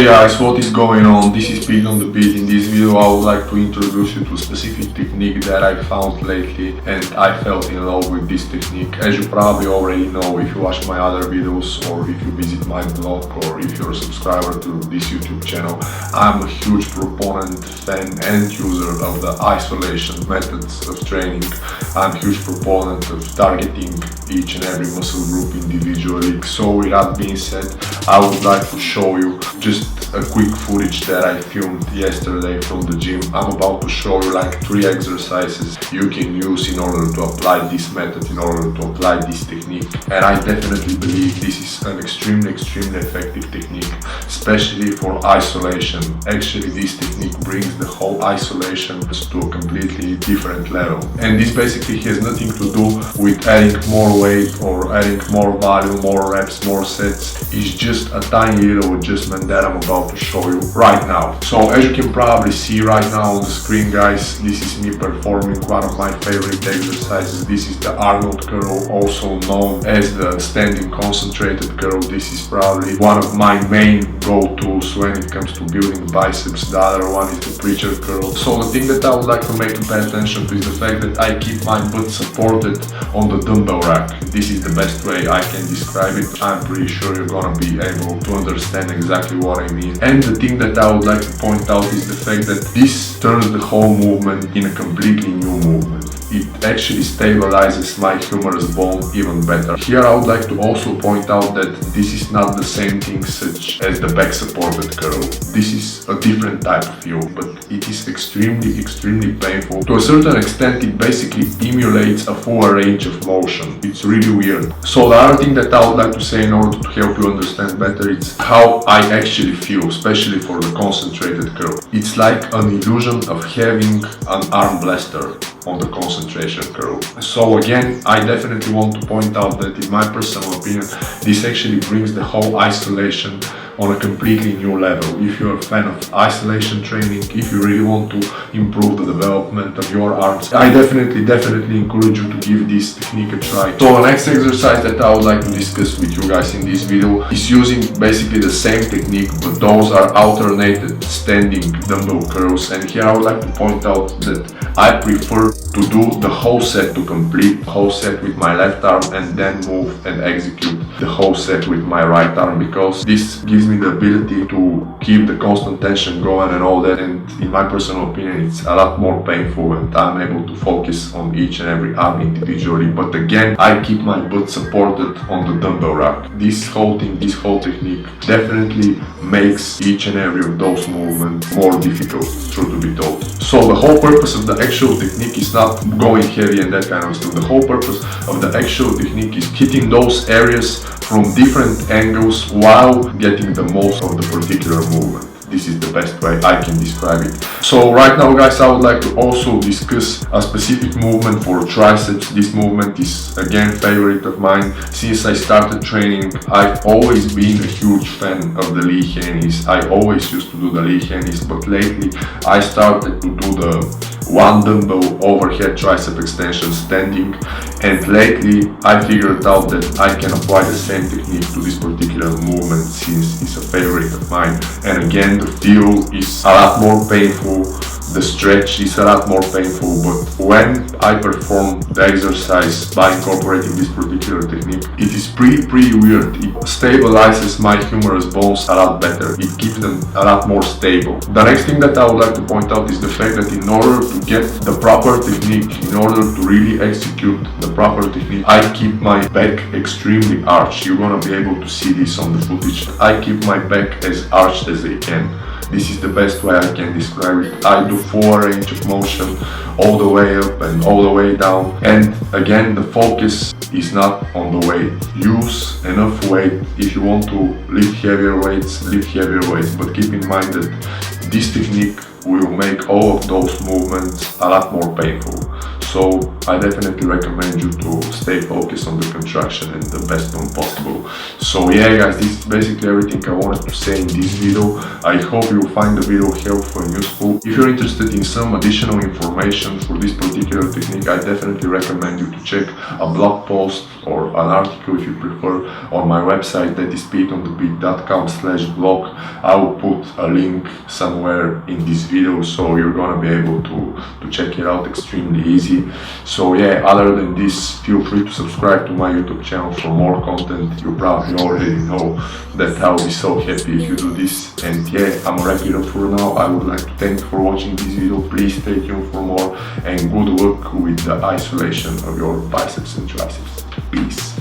guys, what is going on? This is PETEONTHEBEAT. In this video I would like to introduce you to a specific technique that I found lately and I felt in love with this technique. As you probably already know if you watch my other videos or if you visit my blog or if you're a subscriber to this YouTube channel, I'm a huge proponent, fan and user of the isolation methods of training. I'm a huge proponent of targeting each and every muscle group individually. So with that being said, I would like to show you just a quick footage that I filmed yesterday from the gym. I'm about to show you like 3 exercises you can use in order to apply this method, in order to apply this technique. And I definitely believe this is an extremely effective technique, especially for isolation. Actually, this technique brings the whole isolation to a completely different level. And this basically has nothing to do with adding more weight or adding more volume, more reps, more sets. It's just a tiny little adjustment that I'm about to show you right now. So as you can probably see right now on the screen, guys, this is me performing one of my favorite exercises. This is the Arnold curl, also known as the standing concentrated curl. This is probably one of my main go-tos when it comes to building biceps. The other one is the preacher curl. So the thing that I would like to make you pay attention to is the fact that I keep my butt supported on the dumbbell rack. This is the best way I can describe it. I'm pretty sure you're gonna be able to understand exactly what I mean. And the thing that I would like to point out is the fact that this turns the whole movement in a completely new movement. It actually stabilizes my humerus bone even better. Here I would like to also point out that this is not the same thing such as the back supported curl. This is a different type of feel, but it is extremely painful. To a certain extent, it basically emulates a full range of motion. It's really weird. So the other thing that I would like to say in order to help you understand better is how I actually feel, especially for the concentrated curl. It's like an illusion of having an arm blaster on the concentration curl. So again, I definitely want to point out that in my personal opinion, this actually brings the whole isolation on a completely new level. If you're a fan of isolation training, if you really want to improve the development of your arms, I definitely encourage you to give this technique a try. So the next exercise that I would like to discuss with you guys in this video is using basically the same technique, but those are alternated standing dumbbell curls. And here I would like to point out that I prefer to do the whole set, to complete the whole set with my left arm and then move and execute the whole set with my right arm, because this gives me the ability to keep the constant tension going and all that. And in my personal opinion, it's a lot more painful and I'm able to focus on each and every arm individually. But again, I keep my butt supported on the dumbbell rack. This whole thing, this whole technique definitely makes each and every of those movements more difficult, truth to be told. So the whole purpose of the actual technique is not going heavy and that kind of stuff. The whole purpose of the actual technique is hitting those areas from different angles while getting the most of the particular movement. This is the best way I can describe it. So right now, guys, I would like to also discuss a specific movement for triceps. This movement is again favorite of mine. Since I started training, I've always been a huge fan of the Lee Hannies. I always used to do the Lee Hannies, but lately I started to do the one dumbbell overhead tricep extension standing, and lately I figured out that I can apply the same technique to this particular movement since it's a favorite of mine. And again, the feel is a lot more painful, the stretch is a lot more painful, but when I perform the exercise by incorporating this particular technique, it is pretty weird. It stabilizes my humerus bones a lot better. It keeps them a lot more stable. The next thing that I would like to point out is the fact that in order to get the proper technique, in order to really execute the proper technique, I keep my back extremely arched. You're gonna be able to see this on the footage. I keep my back as arched as I can. This is the best way I can describe it. I do full range of motion all the way up and all the way down. And again, the focus is not on the weight. Use enough weight. If you want to lift heavier weights, lift heavier weights. But keep in mind that this technique will make all of those movements a lot more painful. So I definitely recommend you to stay focused on the contraction and the best one possible. So yeah guys, this is basically everything I wanted to say in this video. I hope you find the video helpful and useful. If you're interested in some additional information for this particular technique, I definitely recommend you to check a blog post or an article if you prefer on my website, that is PETEONTHEBEAT.com/blog. I will put a link somewhere in this video, so you're gonna be able to check it out extremely easy. So yeah, other than this, feel free to subscribe to my YouTube channel for more content. You probably already know that I'll be so happy if you do this. And yeah, I'm gonna wrap it up for now. I would like to thank you for watching this video. Please stay tuned for more, and good luck with the isolation of your biceps and triceps. Peace.